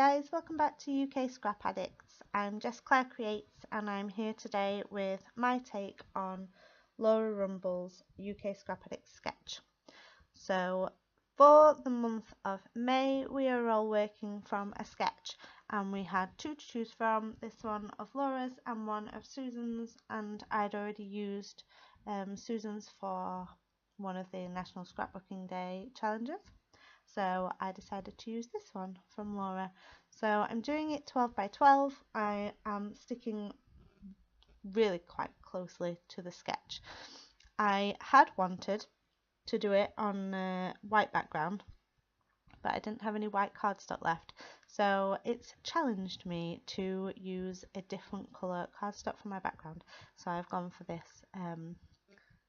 guys, welcome back to UK Scrap Addicts. I'm Jess Creates and I'm here today with my take on Laura Rumble's UK Scrap Addicts sketch. So for the month of May we are all working from a sketch and we had two to choose from, this one of Laura's and one of Susan's, and I'd already used Susan's for one of the National Scrapbooking Day challenges. So I decided to use this one from Laura. So I'm doing it 12 by 12. I am sticking really quite closely to the sketch. I had wanted to do it on a white background, but I didn't have any white cardstock left. So it's challenged me to use a different colour cardstock for my background. So I've gone for this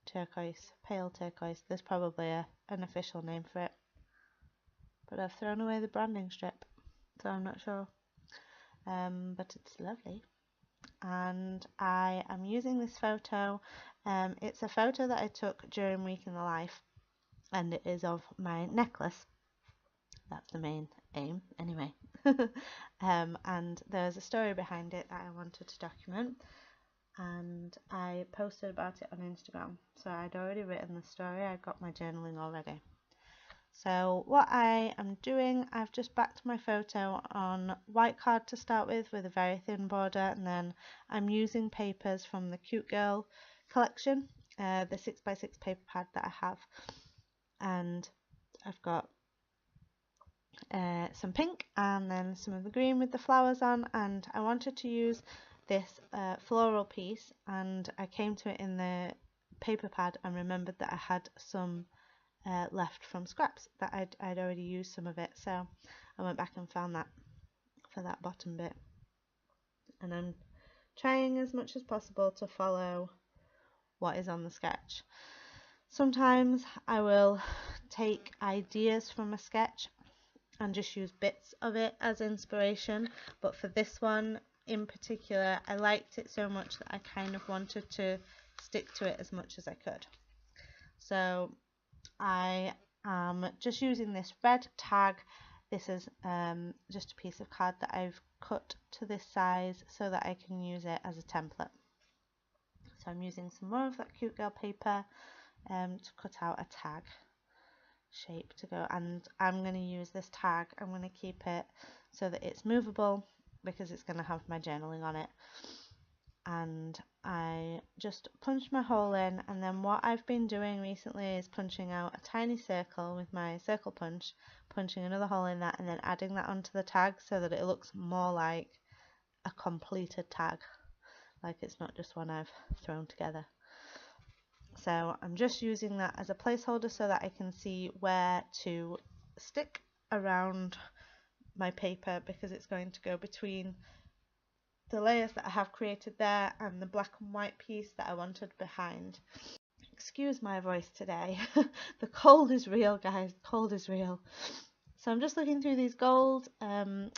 turquoise, pale turquoise. There's probably an official name for it, but I've thrown away the branding strip, so I'm not sure, but it's lovely. And I am using this photo. It's a photo that I took during Week in the Life, and it is of my necklace. That's the main aim anyway. And there's a story behind it that I wanted to document, and I posted about it on Instagram. So I'd already written the story, I'd got my journaling already. So what I am doing, I've just backed my photo on white card to start with a very thin border, and then I'm using papers from the Cute Girl collection, the 6x6 paper pad that I have, and I've got some pink and then some of the green with the flowers on, and I wanted to use this floral piece, and I came to it in the paper pad and remembered that I had some left from scraps that I'd already used some of it, so I went back and found that for that bottom bit, and I'm trying as much as possible to follow what is on the sketch. Sometimes I will take ideas from a sketch and just use bits of it as inspiration, but for this one in particular I liked it so much that I kind of wanted to stick to it as much as I could. So I am just using this red tag. This is just a piece of card that I've cut to this size so that I can use it as a template. So I'm using some more of that Cute Girl paper to cut out a tag shape to go, and I'm going to use this tag, I'm going to keep it so that it's movable because it's going to have my journaling on it. And I just punched my hole in, and then what I've been doing recently is punching out a tiny circle with my circle punch, punching another hole in that, and then adding that onto the tag so that it looks more like a completed tag, like it's not just one I've thrown together. So I'm just using that as a placeholder so that I can see where to stick around my paper, because it's going to go between the layers that I have created there and the black and white piece that I wanted behind. Excuse my voice today. The cold is real, guys. The cold is real. So I'm just looking through these gold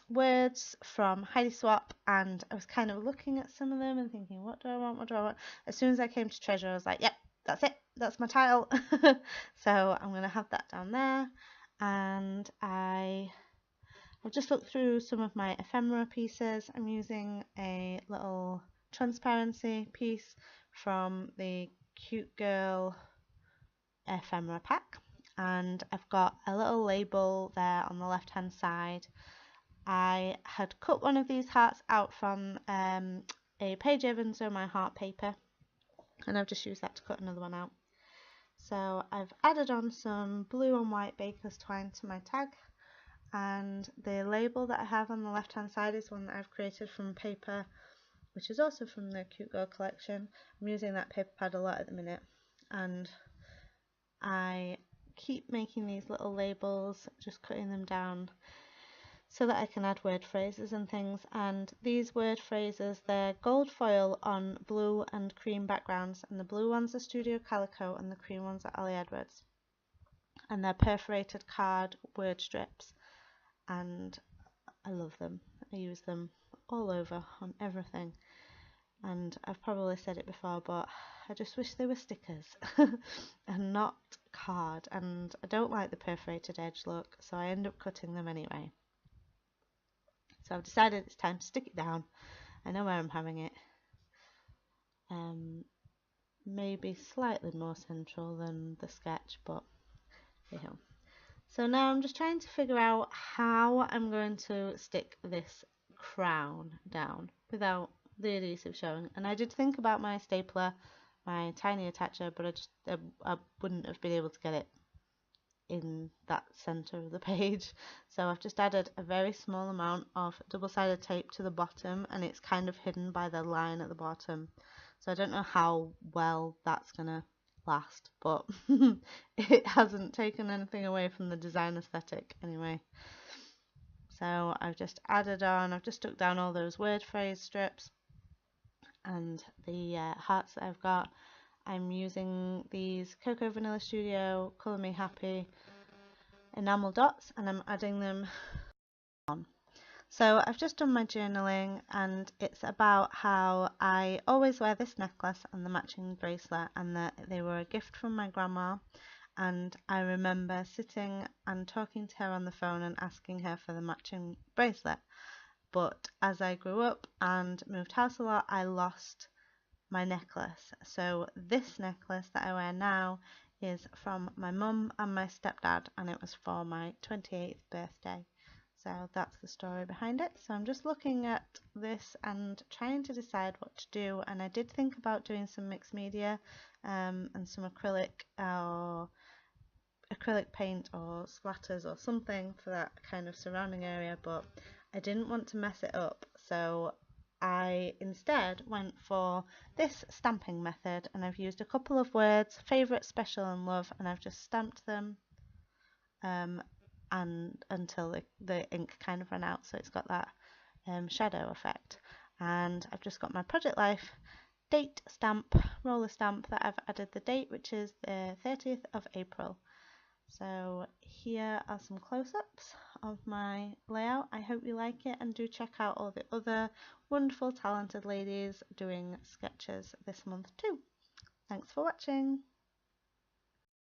words from Heidi Swapp, and I was kind of looking at some of them and thinking, what do I want? What do I want? As soon as I came to treasure, I was like, yep, that's it. That's my title. So I'm going to have that down there. And I've just looked through some of my ephemera pieces. I'm using a little transparency piece from the Cute Girl ephemera pack, and I've got a little label there on the left hand side. I had cut one of these hearts out from a Paige Evans or My Heart paper, and I've just used that to cut another one out. So I've added on some blue and white baker's twine to my tag, and the label that I have on the left hand side is one that I've created from paper, which is also from the Cute Girl collection. I'm using that paper pad a lot at the minute, and I keep making these little labels, just cutting them down so that I can add word phrases and things. And these word phrases, they're gold foil on blue and cream backgrounds, and the blue ones are Studio Calico and the cream ones are Ollie Edwards, and they're perforated card word strips, and I love them. I use them all over on everything, and I've probably said it before, but I just wish they were stickers and not card, and I don't like the perforated edge look, so I end up cutting them anyway. So I've decided it's time to stick it down. I know where I'm having it. Maybe slightly more central than the sketch, but you know. So now I'm just trying to figure out how I'm going to stick this crown down without the adhesive showing. And I did think about my stapler, my tiny attacher, but I wouldn't have been able to get it in that center of the page. So I've just added a very small amount of double-sided tape to the bottom, and it's kind of hidden by the line at the bottom. So I don't know how well that's gonna last, but it hasn't taken anything away from the design aesthetic anyway. So I've just added on, I've just stuck down all those word phrase strips and the hearts that I've got. I'm using these Cocoa Vanilla Studio Colour Me Happy enamel dots, and I'm adding them on. So I've just done my journaling, and it's about how I always wear this necklace and the matching bracelet, and that they were a gift from my grandma. And I remember sitting and talking to her on the phone and asking her for the matching bracelet. But as I grew up and moved house a lot, I lost my necklace. So this necklace that I wear now is from my mum and my stepdad, and it was for my 28th birthday. So that's the story behind it. So I'm just looking at this and trying to decide what to do, and I did think about doing some mixed media and some acrylic paint or splatters or something for that kind of surrounding area, but I didn't want to mess it up, so I instead went for this stamping method, and I've used a couple of words, favourite, special and love, and I've just stamped them and until the ink kind of ran out, so it's got that shadow effect. And I've just got my Project Life date stamp, roller stamp, that I've added the date, which is the 30th of April. So here are some close-ups of my layout. I hope you like it, and do check out all the other wonderful talented ladies doing sketches this month too. Thanks for watching.